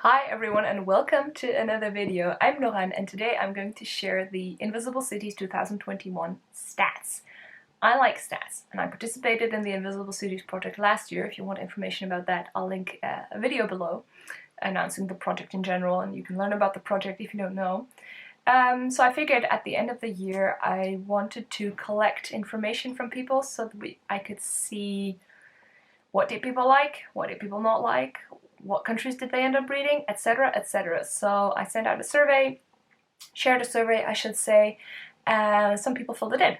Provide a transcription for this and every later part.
Hi everyone and welcome to another video. I'm Noran and today I'm going to share the Invisible Cities 2021 stats. I like stats and I participated in the Invisible Cities project last year. If you want information about that, I'll link a video below announcing the project in general, and you can learn about the project if you don't know. So I figured at the end of the year I wanted to collect information from people so that I could see what did people like, what did people not like, what countries did they end up reading, etc, etc. So I sent out a survey, shared a survey I should say, and some people filled it in.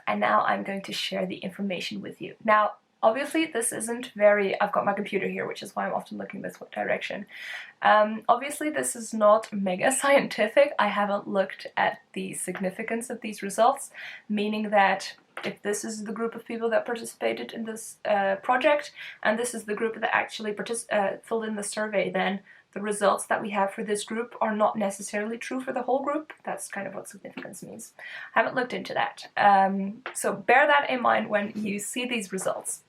And now I'm going to share the information with you. Now obviously this isn't very, I've got my computer here, which is why I'm often looking this direction. Obviously this is not mega scientific. I haven't looked at the significance of these results, meaning that if this is the group of people that participated in this project, and this is the group that actually filled in the survey, then the results that we have for this group are not necessarily true for the whole group. That's kind of what significance means. I haven't looked into that. So bear that in mind when you see these results.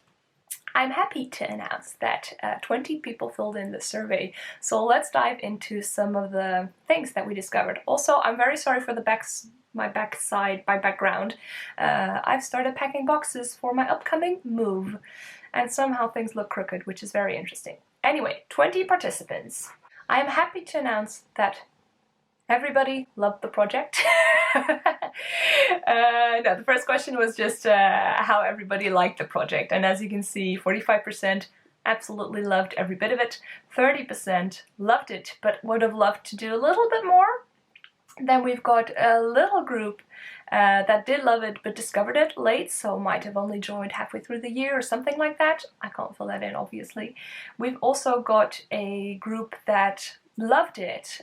I'm happy to announce that 20 people filled in the survey, so let's dive into some of the things that we discovered. Also, I'm very sorry for my background. I've started packing boxes for my upcoming move, and somehow things look crooked, which is very interesting. Anyway, 20 participants. I am happy to announce that everybody loved the project. No, the first question was just how everybody liked the project, and as you can see, 45% absolutely loved every bit of it, 30% loved it but would have loved to do a little bit more. Then we've got a little group that did love it but discovered it late, so might have only joined halfway through the year or something like that. I can't fill that in, obviously. We've also got a group that loved it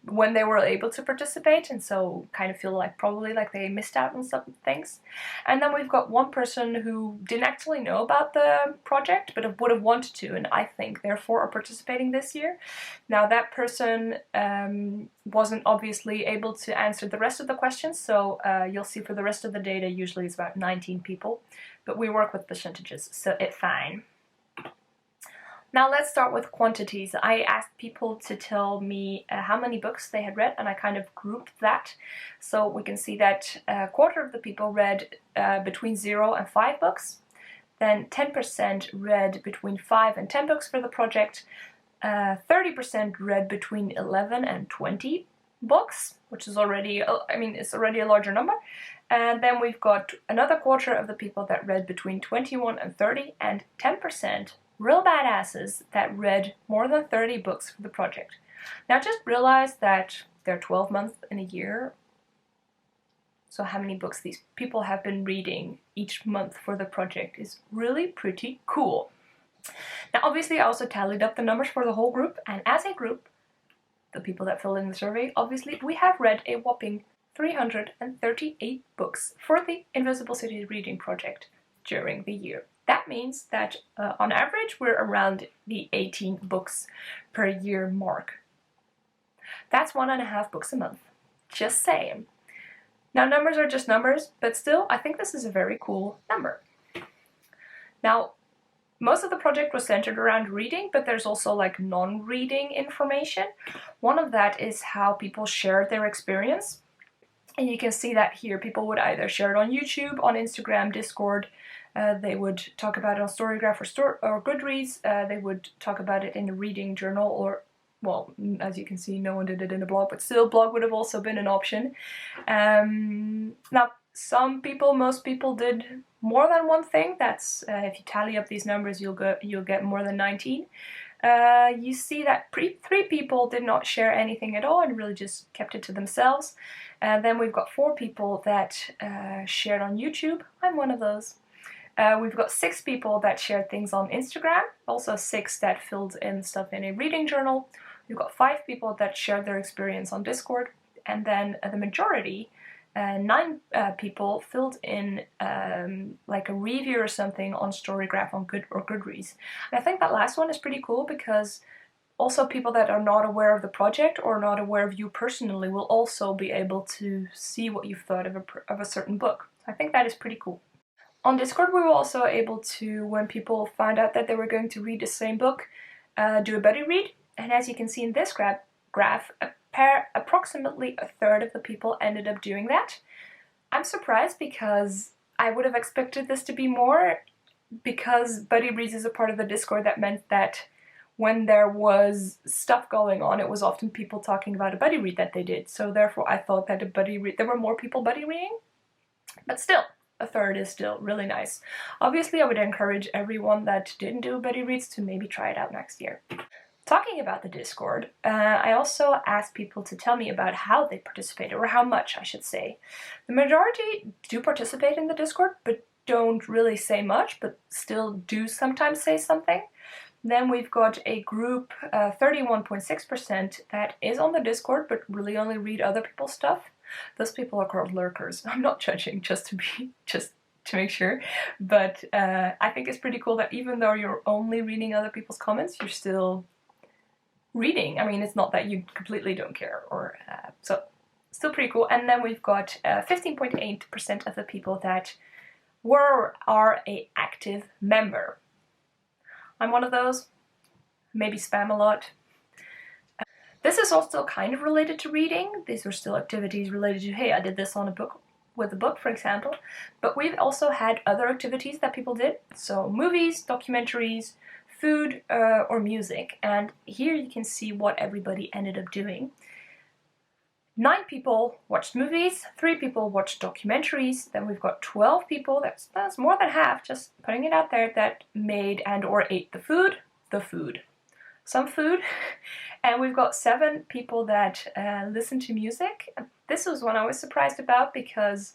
when they were able to participate, and so kind of feel like probably like they missed out on some things. And then we've got one person who didn't actually know about the project but would have wanted to, and I think therefore are participating this year. Now that person wasn't obviously able to answer the rest of the questions, so you'll see for the rest of the data usually it's about 19 people, but we work with percentages, so it's fine. Now let's start with quantities. I asked people to tell me how many books they had read, and I kind of grouped that. So we can see that a quarter of the people read between 0 and 5 books. Then 10% read between 5 and 10 books for the project. 30% read between 11 and 20 books, which is already, it's already a larger number. And then we've got another quarter of the people that read between 21 and 30, and 10% real badasses that read more than 30 books for the project. Now just realize that there are 12 months in a year, so how many books these people have been reading each month for the project is really pretty cool. Now obviously I also tallied up the numbers for the whole group, and as a group, the people that filled in the survey, obviously we have read a whopping 338 books for the Invisible Cities reading project during the year. That means that on average we're around the 18 books per year mark. That's 1.5 books a month. Just saying. Now numbers are just numbers, but still I think this is a very cool number. Now most of the project was centered around reading, but there's also like non-reading information. One of that is how people shared their experience. And you can see that here. People would either share it on YouTube, on Instagram, Discord. They would talk about it on Storygraph or Goodreads. They would talk about it in a reading journal, or, well, as you can see, no one did it in a blog, but still, blog would have also been an option. Now, most people did more than one thing. That's if you tally up these numbers, you'll get more than 19. You see that 3 people did not share anything at all and really just kept it to themselves. And then we've got 4 people that shared on YouTube. I'm one of those. We've got 6 people that shared things on Instagram, also 6 that filled in stuff in a reading journal. We've got 5 people that shared their experience on Discord, and then the majority, 9 people filled in like a review or something on Storygraph or Goodreads. And I think that last one is pretty cool because also people that are not aware of the project or not aware of you personally will also be able to see what you've thought of a certain book. So I think that is pretty cool. On Discord we were also able to, when people found out that they were going to read the same book, do a buddy read. And as you can see in this graph, approximately a third of the people ended up doing that. I'm surprised because I would have expected this to be more, because Buddy Reads is a part of the Discord that meant that when there was stuff going on, it was often people talking about a buddy read that they did. So therefore I thought that there were more people buddy reading, but still, a third is still really nice. Obviously, I would encourage everyone that didn't do buddy reads to maybe try it out next year. Talking about the Discord, I also asked people to tell me about how they participated, or how much, I should say. The majority do participate in the Discord, but don't really say much, but still do sometimes say something. Then we've got a group, 31.6%, that is on the Discord, but really only read other people's stuff. Those people are called lurkers. I'm not judging, just to make sure, but I think it's pretty cool that even though you're only reading other people's comments, you're still reading. I mean, it's not that you completely don't care, or so still pretty cool. And then we've got 15.8% of the people that are a active member. I'm one of those. Maybe spam a lot. This is also kind of related to reading. These were still activities related to, hey, I did this on a book, with a book, for example. But we've also had other activities that people did. So movies, documentaries, food, or music. And here you can see what everybody ended up doing. 9 people watched movies, 3 people watched documentaries, then we've got 12 people, that's more than half, just putting it out there, that made and or ate the food, some food, and we've got 7 people that listened to music. This was one I was surprised about because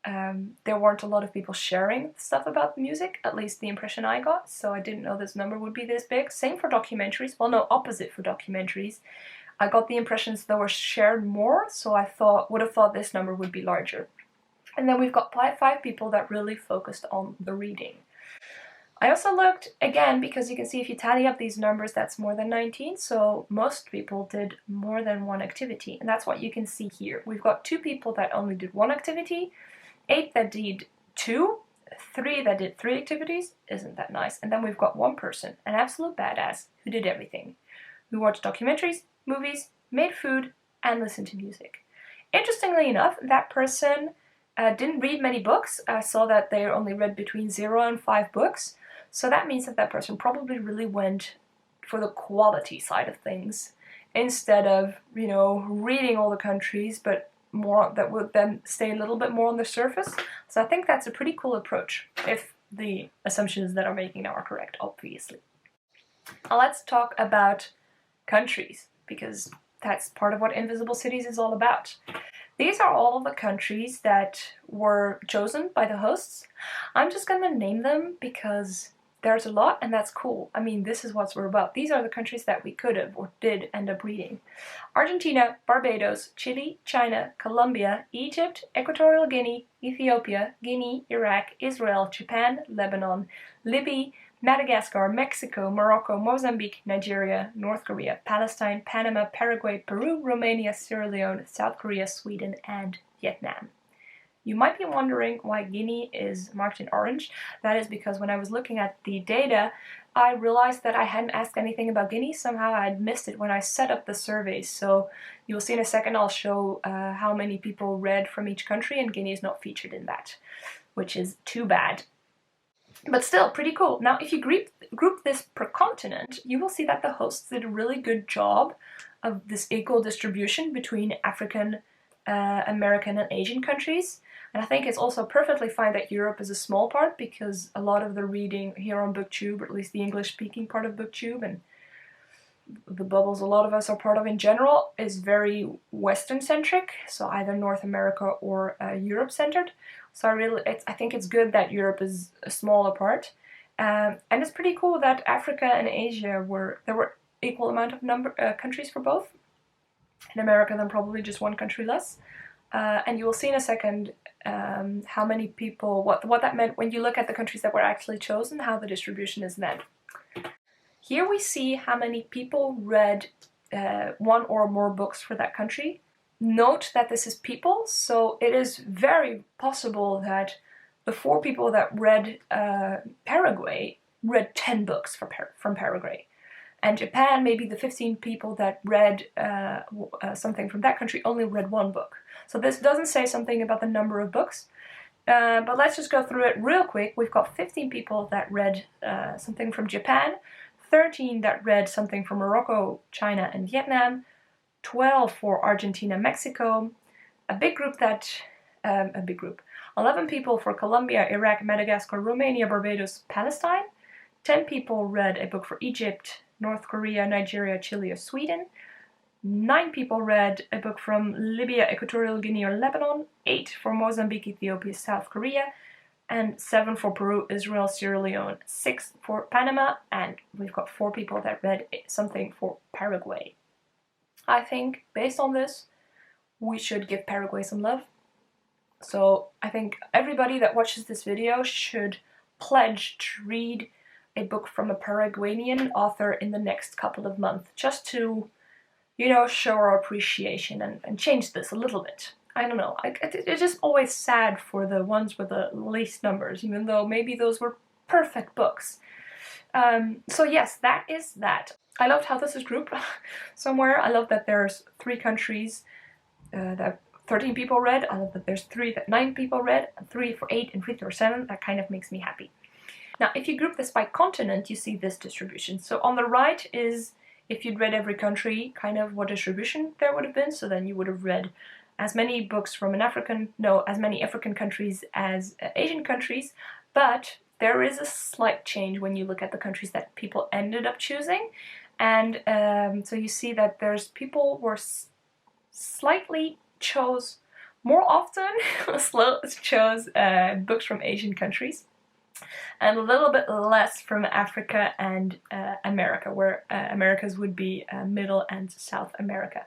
there weren't a lot of people sharing stuff about the music, at least the impression I got, so I didn't know this number would be this big. Same for documentaries, well no, opposite for documentaries. I got the impressions that were shared more, so I would have thought this number would be larger. And then we've got 5 people that really focused on the reading. I also looked, again, because you can see if you tally up these numbers, that's more than 19, so most people did more than one activity, and that's what you can see here. We've got 2 people that only did one activity, 8 that did 2, 3 that did 3 activities, isn't that nice? And then we've got 1 person, an absolute badass, who did everything. We watched documentaries, movies, made food, and listened to music. Interestingly enough, that person didn't read many books. I saw that they only read between 0 and 5 books, so that means that that person probably really went for the quality side of things, instead of, you know, reading all the countries, but more that would then stay a little bit more on the surface. So I think that's a pretty cool approach, if the assumptions that I'm making now are correct, obviously. Now let's talk about countries, because that's part of what Invisible Cities is all about. These are all the countries that were chosen by the hosts. I'm just gonna name them because there's a lot and that's cool. I mean, this is what we're about. These are the countries that we could have or did end up reading. Argentina, Barbados, Chile, China, Colombia, Egypt, Equatorial Guinea, Ethiopia, Guinea, Iraq, Israel, Japan, Lebanon, Libya, Madagascar, Mexico, Morocco, Mozambique, Nigeria, North Korea, Palestine, Panama, Paraguay, Peru, Romania, Sierra Leone, South Korea, Sweden, and Vietnam. You might be wondering why Guinea is marked in orange. That is because when I was looking at the data, I realized that I hadn't asked anything about Guinea. Somehow I had missed it when I set up the surveys. So you'll see in a second I'll show how many people read from each country, and Guinea is not featured in that, which is too bad. But still, pretty cool. Now, if you group this per continent, you will see that the hosts did a really good job of this equal distribution between African, American, and Asian countries. And I think it's also perfectly fine that Europe is a small part, because a lot of the reading here on BookTube, or at least the English-speaking part of BookTube, and the bubbles a lot of us are part of in general, is very Western-centric, so either North America or Europe-centered. So I think it's good that Europe is a smaller part, and it's pretty cool that Africa and Asia there were equal amount of countries for both. In America, then probably just 1 country less. And you will see in a second how many people, what that meant when you look at the countries that were actually chosen, how the distribution is then. Here we see how many people read 1 or more books for that country. Note that this is people, so it is very possible that the 4 people that read Paraguay read 10 books from Paraguay. And Japan, maybe the 15 people that read something from that country only read one book. So this doesn't say something about the number of books. But let's just go through it real quick. We've got 15 people that read something from Japan, 13 that read something from Morocco, China, and Vietnam, 12 for Argentina, Mexico, a big group, 11 people for Colombia, Iraq, Madagascar, Romania, Barbados, Palestine, 10 people read a book for Egypt, North Korea, Nigeria, Chile, or Sweden, 9 people read a book from Libya, Equatorial Guinea, or Lebanon, 8 for Mozambique, Ethiopia, South Korea, and 7 for Peru, Israel, Sierra Leone, 6 for Panama, and we've got 4 people that read something for Paraguay. I think, based on this, we should give Paraguay some love. So I think everybody that watches this video should pledge to read a book from a Paraguayan author in the next couple of months, just to, you know, show our appreciation and change this a little bit. I don't know, it's just always sad for the ones with the least numbers, even though maybe those were perfect books. So yes, that is that. I loved how this is grouped somewhere. I love that there's 3 countries that 13 people read. I love that there's 3 that 9 people read, and 3 for 8 and 3 for 7. That kind of makes me happy. Now, if you group this by continent, you see this distribution. So on the right is, if you'd read every country, kind of what distribution there would have been. So then you would have read as many books from as many African countries as Asian countries. But there is a slight change when you look at the countries that people ended up choosing. And so you see that there's people were slightly chose more often chose books from Asian countries, and a little bit less from Africa and America, where Americas would be Middle and South America.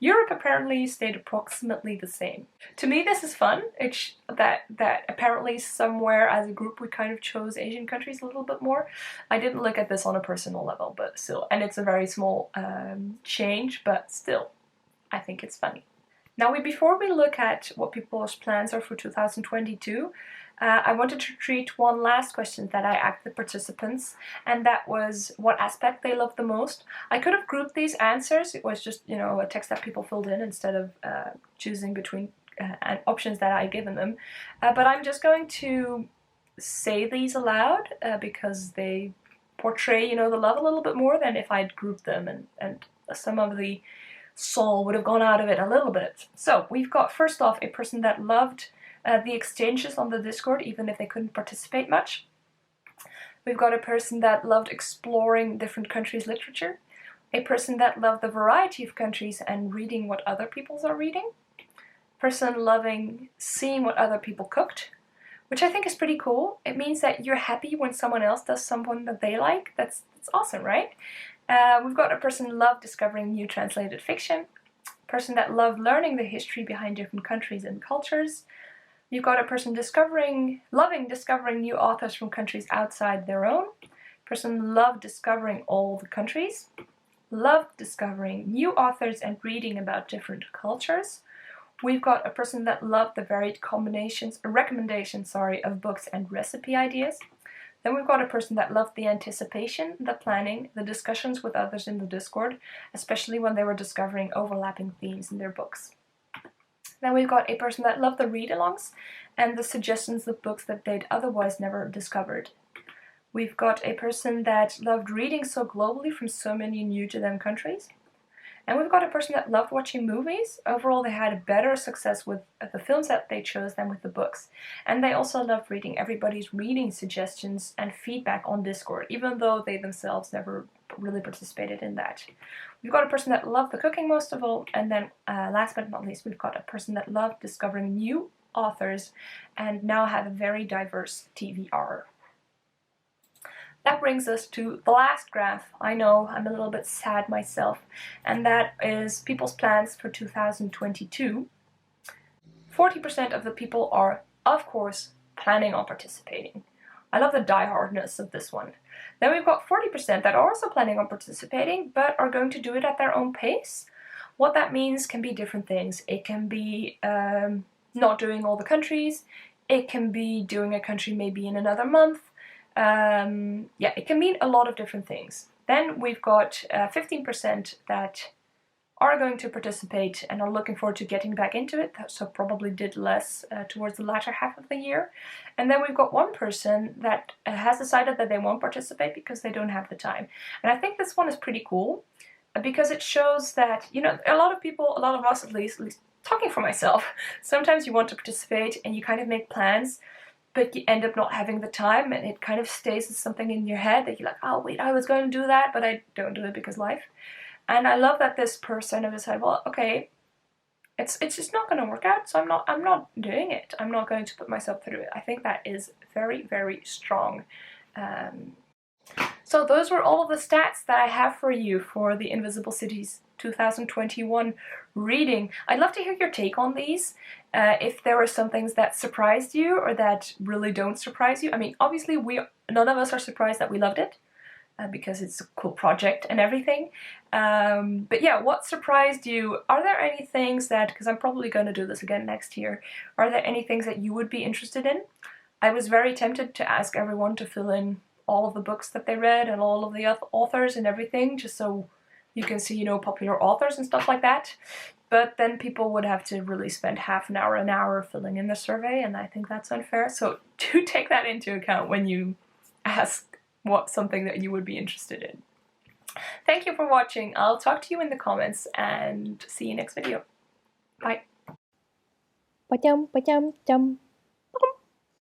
Europe apparently stayed approximately the same. To me, this is fun. It's that apparently somewhere as a group we kind of chose Asian countries a little bit more. I didn't look at this on a personal level, but still, and it's a very small change, but still, I think it's funny. Now, before we look at what people's plans are for 2022, I wanted to treat one last question that I asked the participants, and that was what aspect they loved the most. I could have grouped these answers. It was just, you know, a text that people filled in instead of choosing between options that I'd given them. But I'm just going to say these aloud because they portray, you know, the love a little bit more than if I'd grouped them, and some of the soul would have gone out of it a little bit. So we've got, first off, a person that loved the exchanges on the Discord, even if they couldn't participate much. We've got a person that loved exploring different countries' literature. A person that loved the variety of countries and reading what other people are reading. Person loving seeing what other people cooked, which I think is pretty cool. It means that you're happy when someone else does something that they like. That's awesome, right? We've got a person who loved discovering new translated fiction, person that loved learning the history behind different countries and cultures. You've got a person loving discovering new authors from countries outside their own. Person loved discovering all the countries. Loved discovering new authors and reading about different cultures. We've got a person that loved the varied recommendations of books and recipe ideas. Then we've got a person that loved the anticipation, the planning, the discussions with others in the Discord, especially when they were discovering overlapping themes in their books. Then we've got a person that loved the read-alongs and the suggestions of books that they'd otherwise never discovered. We've got a person that loved reading so globally from so many new-to-them countries. And we've got a person that loved watching movies. Overall, they had a better success with the films that they chose than with the books. And they also loved reading everybody's reading suggestions and feedback on Discord, even though they themselves never really participated in that. We've got a person that loved the cooking most of all. And then last but not least, we've got a person that loved discovering new authors and now have a very diverse TVR. That brings us to the last graph. I know, I'm a little bit sad myself, and that is people's plans for 2022. 40% of the people are, of course, planning on participating. I love the diehardness of this one. Then we've got 40% that are also planning on participating, but are going to do it at their own pace. What that means can be different things. It can be not doing all the countries. It can be doing a country maybe in another month. It can mean a lot of different things. Then we've got 15% that are going to participate and are looking forward to getting back into it, so probably did less towards the latter half of the year. And then we've got one person that has decided that they won't participate because they don't have the time. And I think this one is pretty cool because it shows that, you know, a lot of people, a lot of us at least talking for myself, sometimes you want to participate and you kind of make plans, but you end up not having the time, and it kind of stays as something in your head that you're like, oh wait, I was going to do that, but I don't do it because life. And I love that this person has decided, well, okay, it's just not going to work out, so I'm not doing it. I'm not going to put myself through it. I think that is very, very strong. So those were all of the stats that I have for you for the Invisible Cities 2021 reading. I'd love to hear your take on these. If there were some things that surprised you or that really don't surprise you. I mean, obviously none of us are surprised that we loved it. Because it's a cool project and everything. But yeah, what surprised you? Are there any things that, because I'm probably going to do this again next year, are there any things that you would be interested in? I was very tempted to ask everyone to fill in all of the books that they read and all of the authors and everything, just so you can see, you know, popular authors and stuff like that. But then people would have to really spend half an hour filling in the survey, and I think that's unfair. So do take that into account when you ask what's something that you would be interested in. Thank you for watching. I'll talk to you in the comments and see you next video. Bye. Ba-chum, ba-chum, chum.